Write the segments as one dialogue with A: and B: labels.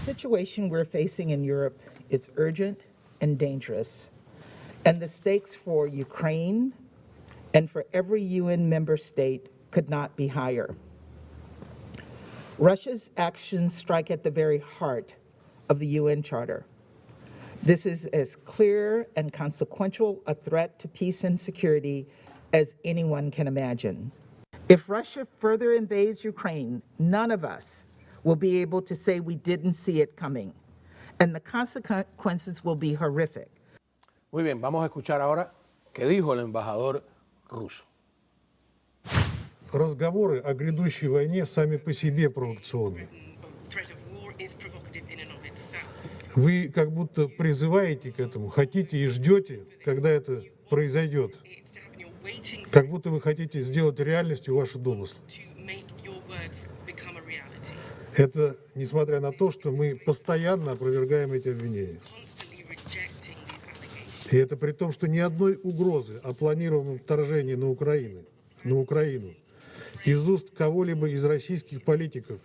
A: situation we're facing in Europe is urgent and dangerous, and the stakes for Ukraine and for every UN member state could not be higher. Russia's actions strike at the very heart of the UN Charter. This is as clear and consequential a threat to peace and security as anyone can imagine. If Russia further invades Ukraine, none of us will be able to say we didn't see it coming, and the consequences will be horrific.
B: Muy bien, vamos a escuchar ahora qué dijo el embajador ruso.
C: Разговоры о грядущей войне сами по себе провокационны. Вы как будто призываете к этому, хотите и ждете, когда это произойдет. Как будто вы хотите сделать реальностью ваши домыслы. Это несмотря на то, что мы постоянно опровергаем эти обвинения. И это при том, что ни одной угрозы о планированном вторжении на Украину из уст кого-либо из российских политиков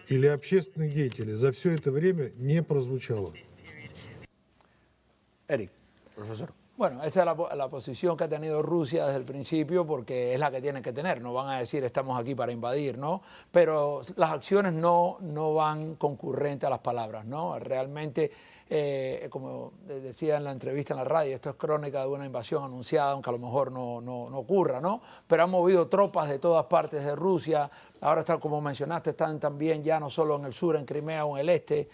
C: или общественных деятелей за все это время не прозвучало.
B: Eric, profesor.
D: Bueno, esa es la posición que ha tenido Rusia desde el principio, porque es la que tienen que tener. No van a decir estamos aquí para invadir, ¿no? Pero las acciones no van concurrentes a las palabras, ¿no? Realmente, como decía en la entrevista en la radio, esto es crónica de una invasión anunciada, aunque a lo mejor no ocurra, ¿no? Pero han movido tropas de todas partes de Rusia. Ahora, como mencionaste, están también ya no solo en el sur, en Crimea o en el este,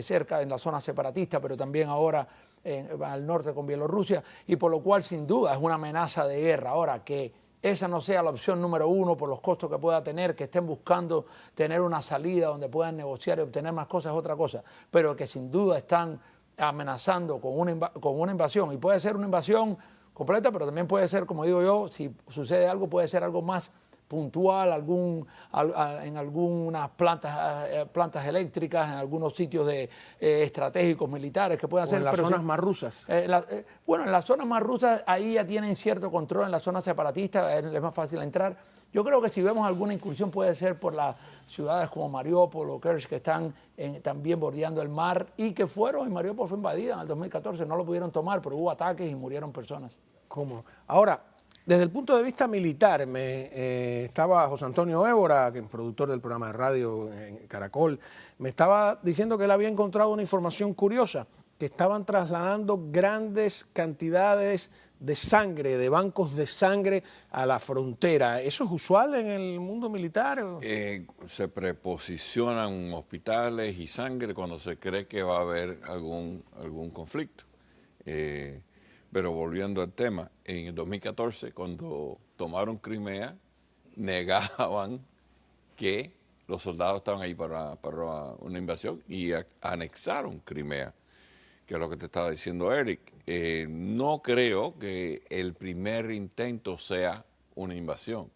D: cerca en la zona separatista, pero también ahora al norte con Bielorrusia, y por lo cual sin duda es una amenaza de guerra. Ahora, que esa no sea la opción número uno por los costos que pueda tener, que estén buscando tener una salida donde puedan negociar y obtener más cosas es otra cosa, pero que sin duda están amenazando con una invasión, y puede ser una invasión completa, pero también puede ser, como digo yo, si sucede algo, puede ser algo más puntual, en algunas plantas eléctricas, en algunos sitios estratégicos militares que puedan ser.
B: En las zonas más rusas.
D: Bueno, en las zonas más rusas ahí ya tienen cierto control, en las zonas separatistas es más fácil entrar. Yo creo que si vemos alguna incursión puede ser por las ciudades como Mariupol o Kerch, que están también bordeando el mar, y que y Mariupol fue invadida en el 2014, no lo pudieron tomar, pero hubo ataques y murieron personas.
B: ¿Cómo? Ahora, desde el punto de vista militar, estaba José Antonio Évora, que es productor del programa de radio en Caracol, me estaba diciendo que él había encontrado una información curiosa, que estaban trasladando grandes cantidades de sangre, de bancos de sangre a la frontera. ¿Eso es usual en el mundo militar?
E: Se preposicionan hospitales y sangre cuando se cree que va a haber algún conflicto. Pero volviendo al tema, en el 2014, cuando tomaron Crimea, negaban que los soldados estaban ahí para una invasión y anexaron Crimea, que es lo que te estaba diciendo Eric. No creo que el primer intento sea una invasión.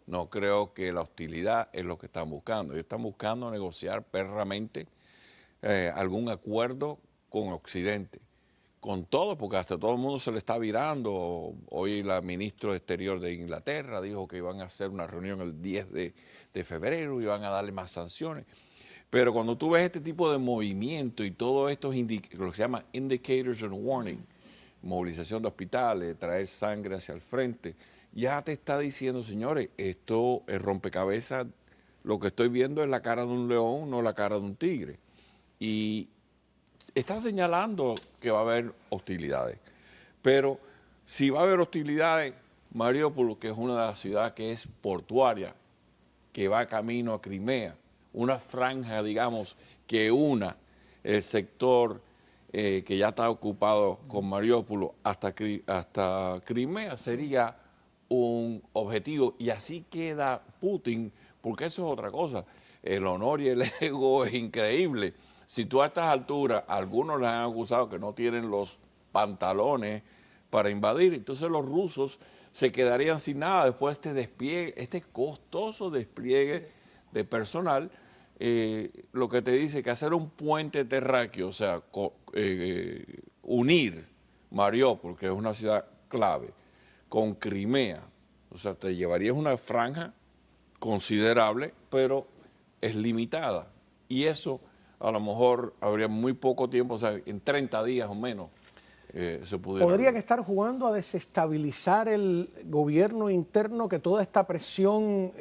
E: No creo que la hostilidad es lo que están buscando. Ellos están buscando negociar perramente algún acuerdo con Occidente. Con todo, porque hasta todo el mundo se le está virando. Hoy la ministra de Exterior de Inglaterra dijo que iban a hacer una reunión el 10 de febrero y van a darle más sanciones. Pero cuando tú ves este tipo de movimiento y todo esto, lo que se llama indicators and warning, movilización de hospitales, traer sangre hacia el frente, ya te está diciendo, señores, esto es rompecabezas, lo que estoy viendo es la cara de un león, no la cara de un tigre. Y está señalando que va a haber hostilidades. Pero si va a haber hostilidades, Mariupol, que es una de las ciudades que es portuaria, que va camino a Crimea, una franja, digamos, que una el sector que ya está ocupado con Mariupol hasta Crimea, sería un objetivo. Y así queda Putin, porque eso es otra cosa. El honor y el ego es increíble. Si tú a estas alturas, algunos les han acusado que no tienen los pantalones para invadir, entonces los rusos se quedarían sin nada después de este despliegue, este costoso despliegue de personal, lo que te dice que hacer un puente terráqueo, o sea, unir Mariupol, que es una ciudad clave, con Crimea, o sea, te llevarías una franja considerable, pero es limitada. Y eso a lo mejor habría muy poco tiempo, o sea, en 30 días o menos se pudiera.
B: ¿Podría que estar jugando a desestabilizar el gobierno interno, que toda esta presión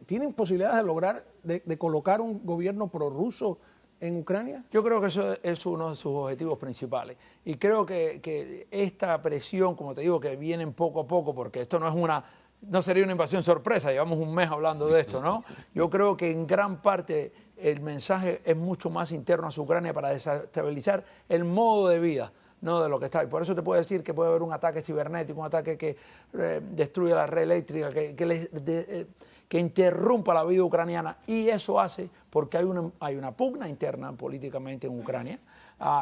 B: tienen posibilidades de lograr, de colocar un gobierno prorruso en Ucrania?
D: Yo creo que eso es uno de sus objetivos principales. Y creo que esta presión, como te digo, que vienen poco a poco, porque esto no sería una invasión sorpresa, llevamos un mes hablando de esto, ¿no? Yo creo que en gran parte el mensaje es mucho más interno a Ucrania para desestabilizar el modo de vida, no de lo que está. Y por eso te puedo decir que puede haber un ataque cibernético, un ataque que destruya la red eléctrica, que interrumpa la vida ucraniana, y eso hace porque hay una pugna interna políticamente en Ucrania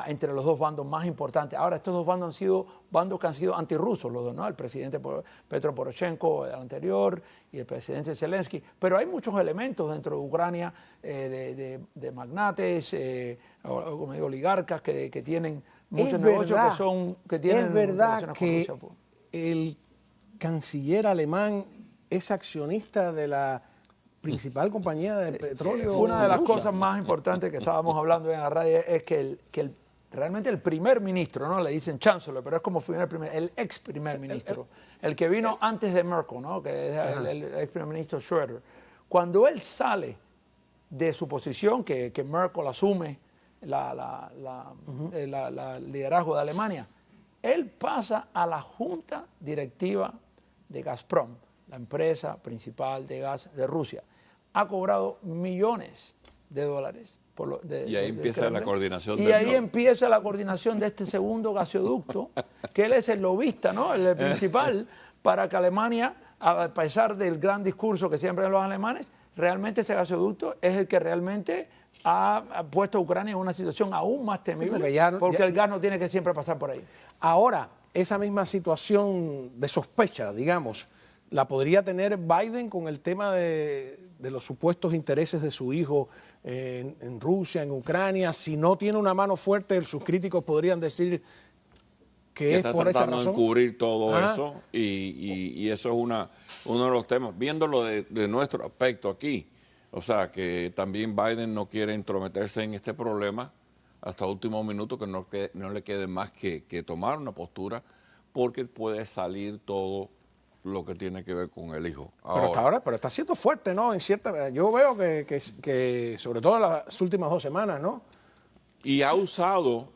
D: entre los dos bandos más importantes. Ahora, estos dos bandos han sido bandos que han sido antirrusos, los dos, ¿no? El presidente Petro Poroshenko, el anterior, y el presidente Zelensky, pero hay muchos elementos dentro de Ucrania de magnates, como digo, oligarcas que tienen muchos negocios que tienen
B: es verdad
D: relaciones con
B: que
D: Rusia.
B: el canciller alemán es accionista de la principal compañía de petróleo.
D: Una de las
B: rusa.
D: cosas más importantes que estábamos hablando en la radio es que realmente el primer ministro, ¿no? Le dicen chancellor, pero es como el ex primer ministro, el que vino antes de Merkel, ¿no? Que es el ex primer ministro Schröder. Cuando él sale de su posición, que Merkel asume el liderazgo de Alemania, él pasa a la junta directiva de Gazprom, la empresa principal de gas de Rusia. Ha cobrado millones de dólares.
E: Y ahí empieza la coordinación.
D: Y ahí empieza la coordinación de este segundo gasoducto, que él es el lobista, ¿no? El principal, para que Alemania, a pesar del gran discurso que siempre dan los alemanes, realmente ese gasoducto es el que realmente ha puesto a Ucrania en una situación aún más temible, porque el gas no tiene que siempre pasar por ahí.
B: Ahora, esa misma situación de sospecha, digamos, la podría tener Biden con el tema de los supuestos intereses de su hijo en Rusia, en Ucrania. Si no tiene una mano fuerte, sus críticos podrían decir que es por esa razón.
E: Está tratando de encubrir todo eso y eso es uno de los temas. Viéndolo de nuestro aspecto aquí, o sea, que también Biden no quiere intrometerse en este problema hasta último minuto, que no le quede más que tomar una postura, porque puede salir todo lo que tiene que ver con el hijo.
B: Pero está siendo fuerte, ¿no? Yo veo que sobre todo en las últimas 2 semanas, ¿no?
E: Y ha usado,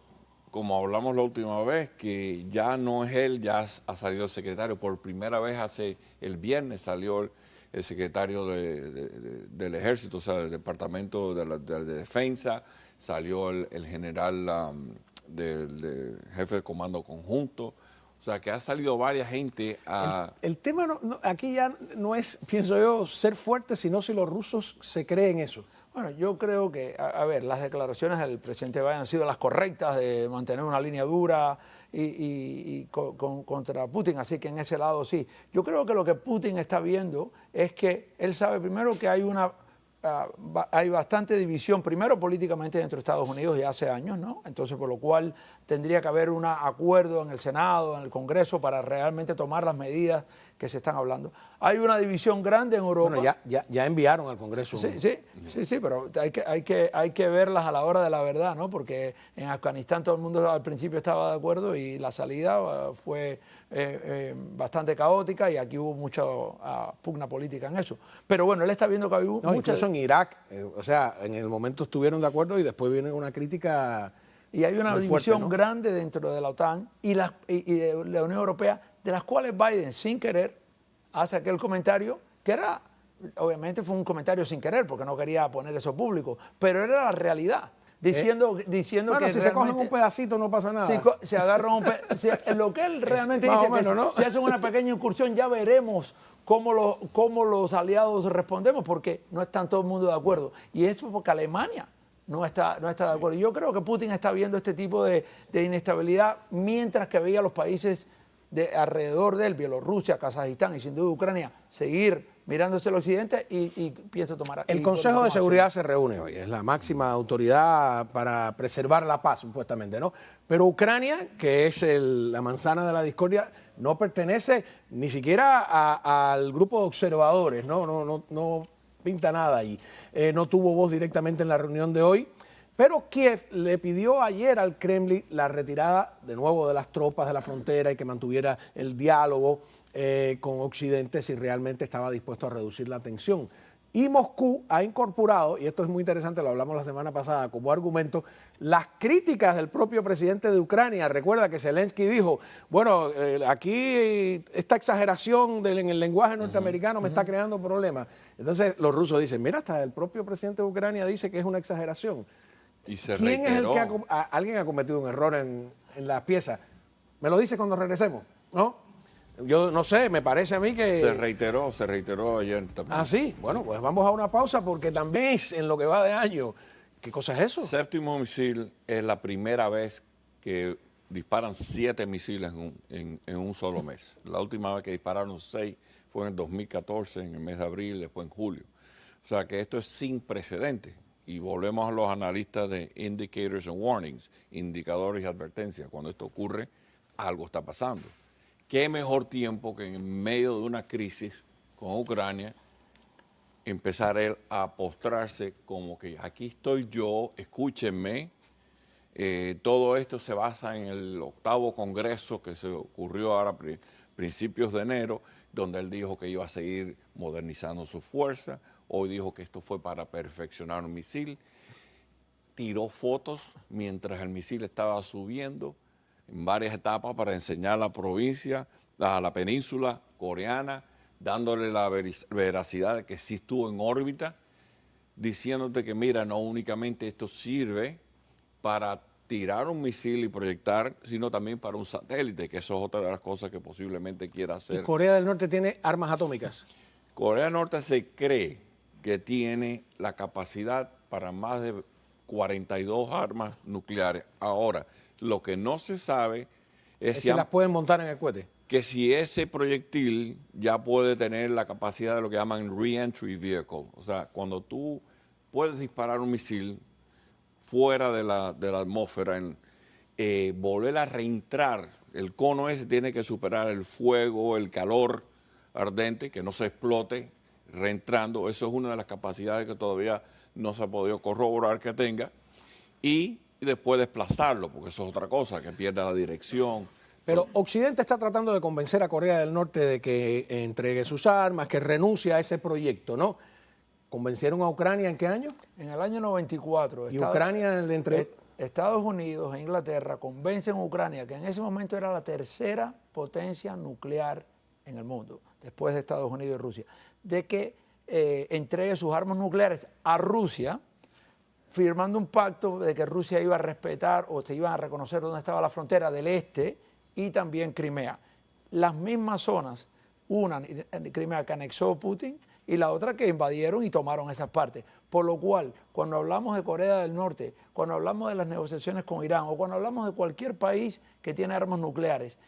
E: como hablamos la última vez, que ya no es él, ya ha salido el secretario. Por primera vez el viernes salió el secretario del Ejército, o sea, del Departamento de Defensa, salió el general del jefe de Comando Conjunto. O sea, que ha salido varias gente a...
B: El tema aquí ya no es, pienso yo, ser fuerte, sino si los rusos se creen eso.
D: Bueno, yo creo que, a ver, las declaraciones del presidente Biden han sido las correctas de mantener una línea dura contra Putin, así que en ese lado sí. Yo creo que lo que Putin está viendo es que él sabe primero que hay bastante división, primero políticamente dentro de Estados Unidos ya hace años, ¿no? Entonces, por lo cual tendría que haber un acuerdo en el Senado, en el Congreso, para realmente tomar las medidas que se están hablando. Hay una división grande en Europa.
B: Bueno, ya enviaron al Congreso.
D: Sí, pero hay que verlas a la hora de la verdad, ¿no? Porque en Afganistán todo el mundo al principio estaba de acuerdo y la salida fue bastante caótica, y aquí hubo mucha pugna política en eso. Pero bueno, él está viendo que hay muchas...
B: Incluso en Irak, o sea, en el momento estuvieron de acuerdo y después viene una crítica.
D: Y hay una división grande dentro de la OTAN y de la Unión Europea, de las cuales Biden, sin querer, hace aquel comentario que era, obviamente fue un comentario sin querer, porque no quería poner eso público, pero era la realidad. Diciendo que
B: si se cogen un pedacito no pasa nada.
D: Si se agarran lo que él realmente dice, si hacen una pequeña incursión, ya veremos cómo los aliados respondemos, porque no está todo el mundo de acuerdo. Y eso porque Alemania no está de acuerdo. Yo creo que Putin está viendo este tipo de inestabilidad, mientras que veía a los países alrededor de él, Bielorrusia, Kazajistán y sin duda Ucrania, seguir mirándose al occidente y piensa tomar...
B: El Consejo de Seguridad se reúne hoy, es la máxima autoridad para preservar la paz, supuestamente, ¿no? Pero Ucrania, que es la manzana de la discordia, no pertenece ni siquiera al grupo de observadores, ¿no? pinta nada ahí. No tuvo voz directamente en la reunión de hoy, pero Kiev le pidió ayer al Kremlin la retirada de nuevo de las tropas de la frontera y que mantuviera el diálogo con Occidente si realmente estaba dispuesto a reducir la tensión. Y Moscú ha incorporado, y esto es muy interesante, lo hablamos la semana pasada, como argumento, las críticas del propio presidente de Ucrania. Recuerda que Zelensky dijo, bueno, aquí esta exageración en el lenguaje norteamericano me está creando problemas. Entonces los rusos dicen, mira, hasta el propio presidente de Ucrania dice que es una exageración.
E: Y se
B: ¿Quién es el
E: reiteró.
B: que alguien ha cometido un error en las piezas? Me lo dice cuando regresemos, ¿no? Yo no sé, me parece a mí que...
E: Se reiteró ayer también.
B: Ah, sí. Bueno, pues vamos a una pausa porque también es en lo que va de año. ¿Qué cosa es eso?
E: Séptimo misil es la primera vez que disparan 7 misiles en un solo mes. La última vez que dispararon 6 fue en el 2014, en el mes de abril, después en julio. O sea que esto es sin precedentes. Y volvemos a los analistas de indicators and warnings, indicadores y advertencias. Cuando esto ocurre, algo está pasando. ¿Qué mejor tiempo que en medio de una crisis con Ucrania empezar él a postrarse como que aquí estoy yo, escúchenme? Todo esto se basa en el 8º Congreso que se ocurrió ahora a principios de enero, donde él dijo que iba a seguir modernizando su fuerza. Hoy dijo que esto fue para perfeccionar un misil. Tiró fotos mientras el misil estaba subiendo en varias etapas para enseñar a la provincia, a la península coreana, dándole la veracidad de que sí estuvo en órbita, diciéndote que mira, no únicamente esto sirve para tirar un misil y proyectar, sino también para un satélite, que eso es otra de las cosas que posiblemente quiera
B: ¿Y
E: hacer.
B: Corea del Norte tiene armas atómicas?
E: Corea del Norte se cree que tiene la capacidad para más de 42 armas nucleares. Ahora, lo que no se sabe es
B: Si las pueden montar en el cohete.
E: que si ese proyectil ya puede tener la capacidad de lo que llaman re-entry vehicle. O sea, cuando tú puedes disparar un misil fuera de la atmósfera, volver a reentrar, el cono ese tiene que superar el fuego, el calor ardente, que no se explote reentrando. Eso es una de las capacidades que todavía no se ha podido corroborar que tenga. Y después desplazarlo, porque eso es otra cosa, que pierda la dirección.
B: Pero Occidente está tratando de convencer a Corea del Norte de que entregue sus armas, que renuncie a ese proyecto, ¿no? ¿Convencieron a Ucrania en qué año?
D: En el año 94,
B: Y Ucrania
D: Estados Unidos e Inglaterra convencen a Ucrania, que en ese momento era la tercera potencia nuclear en el mundo, después de Estados Unidos y Rusia, de que entregue sus armas nucleares a Rusia, firmando un pacto de que Rusia iba a respetar o se iban a reconocer dónde estaba la frontera del este y también Crimea. Las mismas zonas, una en Crimea que anexó Putin y la otra que invadieron y tomaron esas partes. Por lo cual, cuando hablamos de Corea del Norte, cuando hablamos de las negociaciones con Irán o cuando hablamos de cualquier país que tiene armas nucleares,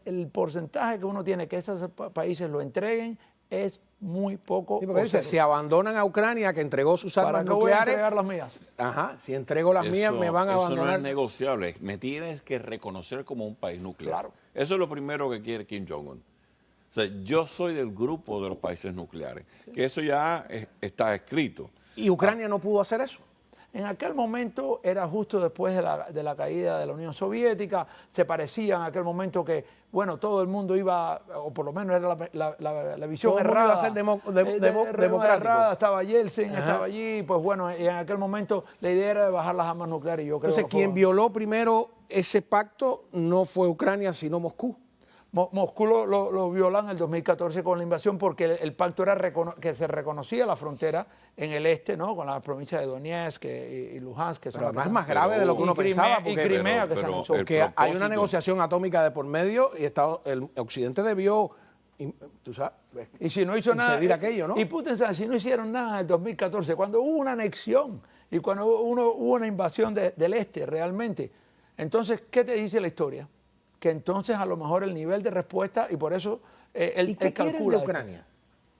D: el porcentaje que uno tiene que esos países lo entreguen es muy poco.
B: Sí, porque dice, si abandonan a Ucrania, que entregó sus armas
D: ¿Para qué voy a
B: nucleares,
D: entregar las mías?
B: ajá, si entrego las mías me van a
E: Eso
B: abandonar.
E: no es negociable, me tienes que reconocer como un país nuclear.
D: Claro.
E: Eso es lo primero que quiere Kim Jong-un. O sea, yo soy del grupo de los países nucleares, que eso ya está escrito.
B: Y Ucrania no pudo hacer eso.
D: En aquel momento era justo después de la caída de la Unión Soviética, se parecía en aquel momento que, bueno, todo el mundo iba, o por lo menos era la visión
B: Todo el mundo
D: errada.
B: iba a ser democrático.
D: Errada, estaba Yeltsin, estaba allí, pues bueno, y en aquel momento la idea era de bajar las armas nucleares. Yo creo
B: Entonces,
D: que fue-
B: quien violó primero ese pacto no fue Ucrania, sino Moscú.
D: Moscú lo violó en el 2014 con la invasión porque el pacto era que se reconocía la frontera en el este, ¿no? Con las provincias de Donetsk y Luhansk, que son
B: Pero
D: las
B: además
D: que-
B: es más grave de lo que uno
D: y Crimea-
B: pensaba.
D: y
B: Porque,
D: Crimea, que se
E: pero
D: anexó.
E: el
B: porque hay una
E: propósito-
B: negociación atómica de por medio y el Occidente debió, tú sabes,
D: Y si no hizo nada.
B: impedir aquello, ¿no?
D: Y Putin sabe, si no hicieron nada en el 2014, cuando hubo una anexión y cuando hubo una invasión del este realmente, entonces, ¿qué te dice la historia? Que entonces a lo mejor el nivel de respuesta, y por eso él
B: ¿Y qué quieren
D: calcula
B: de
D: esto.
B: Ucrania?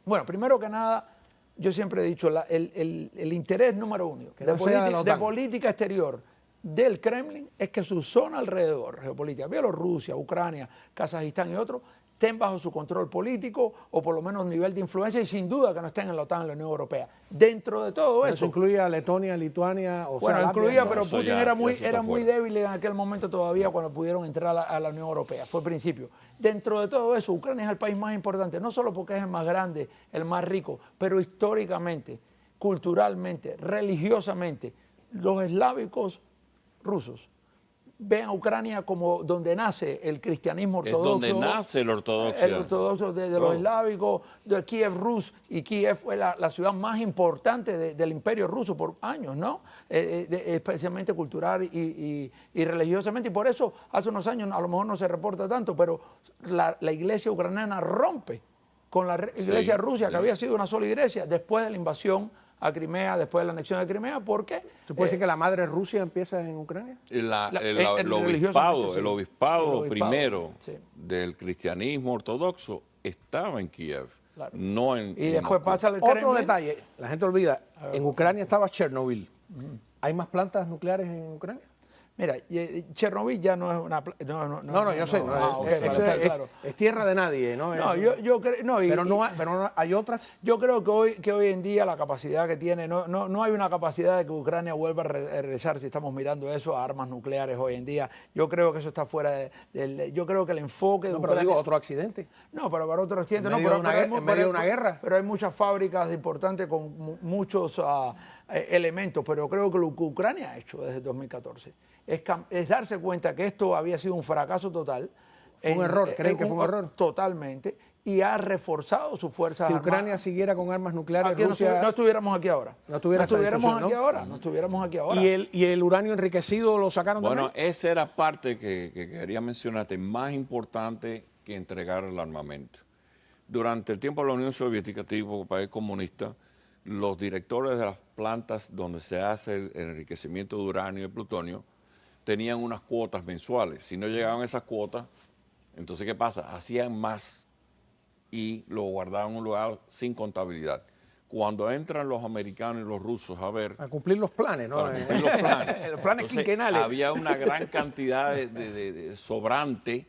D: Bueno, primero que nada, yo siempre he dicho, el interés número uno
B: Que no sea de la
D: de
B: OTAN.
D: política exterior del Kremlin es que su zona alrededor, geopolítica, Bielorrusia, Ucrania, Kazajistán y otros, estén bajo su control político o por lo menos nivel de influencia y sin duda que no estén en la OTAN, en la Unión Europea. Dentro de todo
B: Eso
D: eso,
B: incluía a Letonia, Lituania, o
D: bueno,
B: sea,
D: incluía,
B: Latvia,
D: pero
E: eso
D: Putin
E: ya-
D: era
E: ya
D: muy,
E: eso está
D: era muy
E: fuera.
D: débil en aquel momento todavía cuando pudieron entrar a la Unión Europea. Fue el principio. Dentro de todo eso, Ucrania es el país más importante, no solo porque es el más grande, el más rico, pero históricamente, culturalmente, religiosamente, los eslávicos rusos ven a Ucrania como donde nace el cristianismo
E: Es
D: ortodoxo.
E: donde nace la ortodoxia.
D: El ortodoxo de los
E: Todo.
D: eslávicos, de Kiev Rus, y Kiev fue la ciudad más importante del imperio ruso por años, ¿no? Especialmente cultural y religiosamente, y por eso hace unos años a lo mejor no se reporta tanto, pero la iglesia ucraniana rompe con la iglesia rusa, que había sido una sola iglesia, después de la invasión a Crimea, después de la anexión de Crimea, porque
B: ¿Se puede decir que la madre Rusia empieza en Ucrania?
E: El
D: religiosamente,
E: obispado,
D: sí.
E: el obispado
D: El obispado,
E: primero
D: sí.
E: del cristianismo ortodoxo estaba en Kiev,
D: Claro.
E: no en
D: y
E: en
D: después
E: Moscú.
D: pasa el
B: Otro
D: Kremlin.
B: detalle, la gente olvida, en Ucrania estaba Chernobyl. ¿Hay más plantas nucleares en Ucrania?
D: Mira, Chernobyl ya no es una...
B: No, yo sé,
D: ok,
B: es,
D: para estar claro.
B: es tierra de nadie, ¿no?
D: No,
B: Es-
D: yo creo... No,
B: pero no hay otras.
D: Yo creo que hoy en día la capacidad que tiene, no hay una capacidad de que Ucrania vuelva a regresar, si estamos mirando eso, a armas nucleares hoy en día. Yo creo que eso está fuera yo creo que el enfoque de
B: No, pero
D: Ucrania...
B: digo, otro accidente.
D: No, pero para otros clientes
B: En
D: no.
B: medio
D: Pero,
B: de una en medio de una guerra.
D: Pero hay muchas fábricas importantes con muchos elementos. Pero creo que lo que Ucrania ha hecho desde 2014 es darse cuenta que esto había sido un fracaso total.
B: Fue un error, ¿creen que fue un error?
D: Totalmente. Y ha reforzado su fuerza
B: Si
D: armada.
B: Ucrania siguiera con armas nucleares,
D: Aquí
B: Rusia...
D: no estuviéramos aquí ahora.
B: No tuviera esa
D: estuviéramos
B: discusión,
D: aquí
B: ¿no?
D: ahora. No estuviéramos aquí ahora.
B: ¿Y el uranio enriquecido lo sacaron
E: Bueno,
B: también?
E: esa era parte que quería mencionarte, más importante que entregar el armamento. Durante el tiempo de la Unión Soviética, tipo país comunista, los directores de las plantas donde se hace el enriquecimiento de uranio y plutonio tenían unas cuotas mensuales. Si no llegaban esas cuotas, entonces ¿qué pasa? Hacían más y lo guardaban en un lugar sin contabilidad. Cuando entran los americanos y los rusos a ver
B: A cumplir los planes, ¿no?
E: para cumplir los planes.
B: Los planes
E: Entonces,
B: quinquenales.
E: había una gran cantidad de sobrante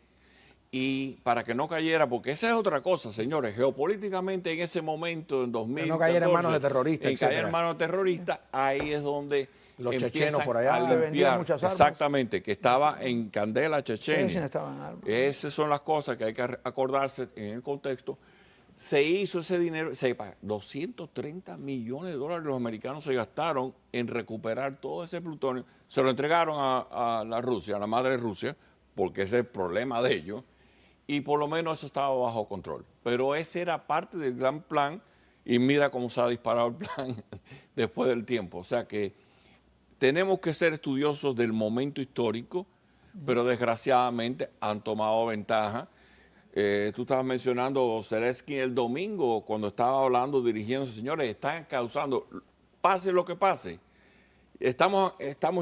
E: y para que no cayera, porque esa es otra cosa, señores, geopolíticamente en ese momento, en 2000,
B: Que no cayera en manos de terroristas,
E: en caer
B: etcétera.
E: en manos de terroristas, ahí es donde
B: Los
E: empiezan
B: chechenos por allá.
E: a
D: Que vendían
E: limpiar.
D: muchas armas.
E: Exactamente, que estaba en candela
D: Chechenia
E: Chechenia.
D: estaba en armas.
E: Esas son las cosas que hay que acordarse en el contexto. Se hizo ese dinero, 230 millones de dólares los americanos se gastaron en recuperar todo ese plutonio. Se lo entregaron a la Rusia, a la madre Rusia, porque ese es el problema de ellos, y por lo menos eso estaba bajo control. Pero ese era parte del gran plan, y mira cómo se ha disparado el plan después del tiempo. O sea que tenemos que ser estudiosos del momento histórico, pero desgraciadamente han tomado ventaja. Tú estabas mencionando Zelensky el domingo cuando estaba hablando, dirigiéndose, señores, están causando, pase lo que pase. Estamos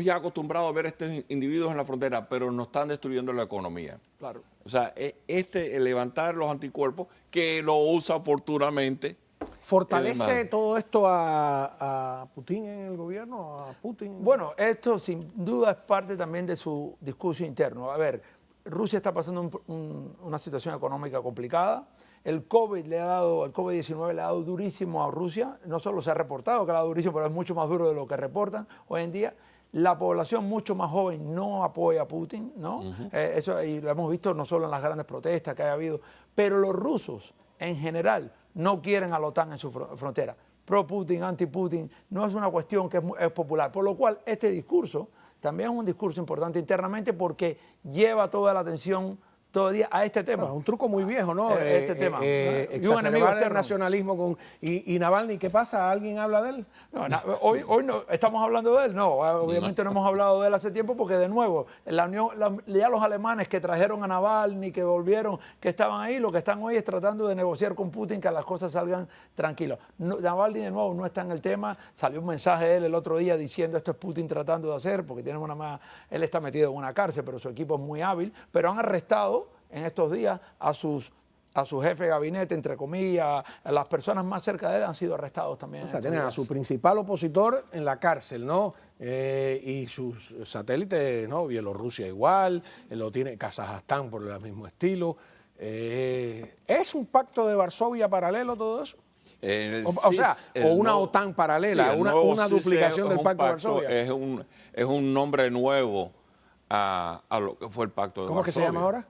E: ya acostumbrados a ver a estos individuos en la frontera, pero nos están destruyendo la economía.
D: Claro.
E: O sea, el levantar los anticuerpos, que lo usa oportunamente.
B: ¿Fortalece todo esto a Putin en el gobierno? ¿A Putin?
D: Bueno, esto sin duda es parte también de su discurso interno. A ver, Rusia está pasando una situación económica complicada. El COVID-19 le ha dado durísimo a Rusia. No solo se ha reportado que le ha dado durísimo, pero es mucho más duro de lo que reportan hoy en día. La población mucho más joven no apoya a Putin, ¿no? Eso y lo hemos visto no solo en las grandes protestas que haya habido, pero los rusos en general no quieren a la OTAN en su frontera. Pro-Putin, anti-Putin, no es una cuestión que es popular. Por lo cual, este discurso también es un discurso importante internamente porque lleva toda la atención todo el día a este tema.
B: Un truco muy viejo, ¿no?
D: Este tema. Y un enemigo
B: Exacerbar el
D: externo.
B: nacionalismo y Navalny, ¿qué pasa? ¿Alguien habla de él?
D: No, hoy no estamos hablando de él, no, obviamente no hemos hablado de él hace tiempo porque de nuevo, ya los alemanes que trajeron a Navalny, que volvieron, que estaban ahí, lo que están hoy es tratando de negociar con Putin que las cosas salgan tranquilas. Navalny de nuevo no está en el tema, salió un mensaje de él el otro día diciendo esto es Putin tratando de hacer, porque tiene él está metido en una cárcel, pero su equipo es muy hábil, pero han arrestado en estos días a su jefe de gabinete, entre comillas, a las personas más cerca de él han sido arrestados también.
B: O sea, tienen a su principal opositor en la cárcel, ¿no? Y sus satélites, ¿no? Bielorrusia igual, lo tiene Kazajstán por el mismo estilo. ¿Es un pacto de Varsovia paralelo todo eso? O sea, o una OTAN paralela,
E: sí,
B: una duplicación del pacto de Varsovia.
E: Es un nombre nuevo a lo que fue el pacto de
B: ¿Cómo es que se
E: Varsovia.
B: llama ahora?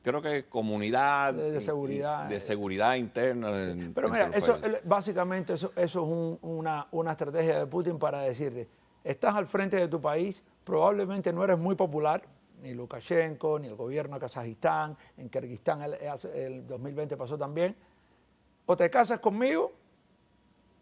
E: Creo que es Comunidad
D: De seguridad.
E: de seguridad interna.
D: Pero mira,
E: entre los países.
D: básicamente eso es una estrategia de Putin para decirte, estás al frente de tu país, probablemente no eres muy popular, ni Lukashenko, ni el gobierno de Kazajistán, en Kirguistán el 2020 pasó también, o te casas conmigo,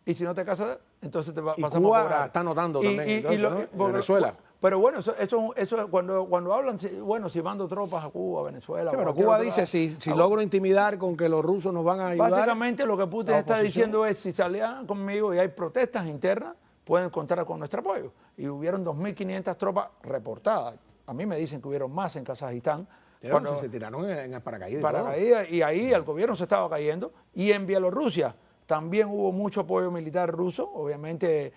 D: y si no te casas, entonces te pasamos
B: Cuba
D: a cobrar.
B: está notando también, entonces, ¿no? Venezuela.
D: Pero bueno, eso cuando hablan, bueno, si mando tropas a Cuba, Venezuela.
B: Sí, pero
D: cualquier
B: Cuba
D: otra-
B: dice, si logro intimidar con que los rusos nos van a ayudar.
D: Básicamente lo que Putin
B: la
D: está
B: oposición.
D: diciendo es, si salían conmigo y hay protestas internas, pueden contar con nuestro apoyo. Y hubieron 2.500 tropas reportadas. A mí me dicen que hubieron más en Kazajistán.
B: Cuando se tiraron en el paracaídas.
D: Y ahí el gobierno se estaba cayendo. Y en Bielorrusia también hubo mucho apoyo militar ruso, obviamente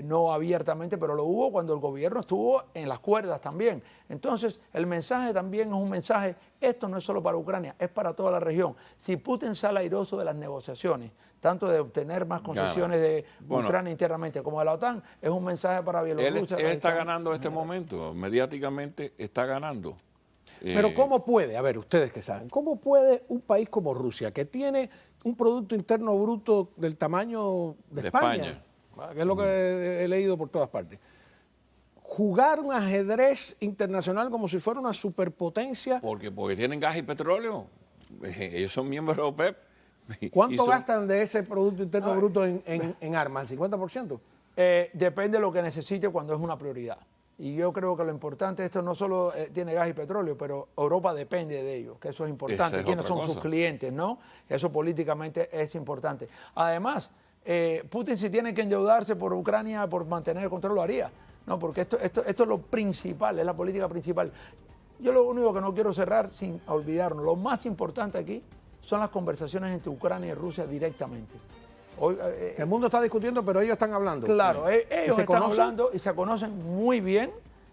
D: no abiertamente, pero lo hubo cuando el gobierno estuvo en las cuerdas también. Entonces, el mensaje también es un mensaje, esto no es solo para Ucrania, es para toda la región. Si Putin sale airoso de las negociaciones, tanto de obtener más concesiones de Ucrania internamente como de la OTAN, es un mensaje para Bielorrusia.
E: Él está ganando en este momento, mediáticamente está ganando.
B: Pero ¿cómo puede, a ver, ustedes que saben, cómo puede un país como Rusia, que tiene un Producto Interno Bruto del tamaño de España, que es lo que he leído por todas partes, jugar un ajedrez internacional como si fuera una superpotencia?
E: Porque tienen gas y petróleo. Ellos son miembros de la OPEP.
B: ¿Cuánto gastan de ese Producto Interno Bruto en armas? ¿El 50%?
D: Depende de lo que necesite cuando es una prioridad. Y yo creo que lo importante, esto no solo tiene gas y petróleo, pero Europa depende de ello, que eso es importante.
E: Esa es
D: ¿Quiénes
E: otra
D: son sus
E: cosa.
D: clientes? ¿No? Eso políticamente es importante. Además, Putin si tiene que endeudarse por Ucrania, por mantener el control, lo haría. ¿No? Porque esto es lo principal, es la política principal. Yo lo único que no quiero cerrar sin olvidarnos, lo más importante aquí son las conversaciones entre Ucrania y Rusia directamente. Hoy,
B: El mundo está discutiendo, pero ellos están hablando.
D: claro, ellos
B: se
D: están
B: conocen?
D: hablando y se conocen muy bien.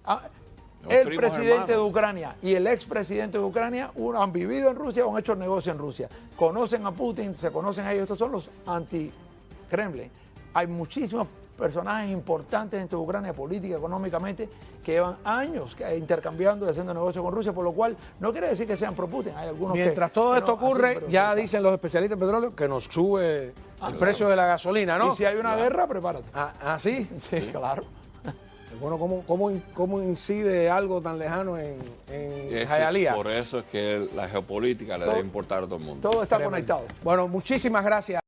E: Los
D: El
E: primos
D: presidente de
E: hermanos.
D: Ucrania y el expresidente de Ucrania, uno han vivido en Rusia o han hecho negocio en Rusia. Conocen a Putin, se conocen a ellos. Estos son los anti-Kremlin. Hay muchísimos personajes importantes entre Ucrania, política, económicamente, que llevan años intercambiando y haciendo negocio con Rusia, por lo cual no quiere decir que sean pro-Putin. Hay algunos
B: Mientras
D: que
B: todo
D: no,
B: esto
D: así,
B: ocurre,
D: pero
B: ya
D: sí,
B: dicen los especialistas en petróleo que nos sube el precio de la gasolina, ¿no?
D: Y si hay una guerra, prepárate.
B: ¿Ah, sí?
D: Sí, claro.
B: Bueno, ¿cómo incide algo tan lejano en Hialeah?
E: Por eso es que la geopolítica le debe importar a todo el mundo.
D: Todo está
B: Tremendo.
D: conectado.
B: Bueno, muchísimas gracias.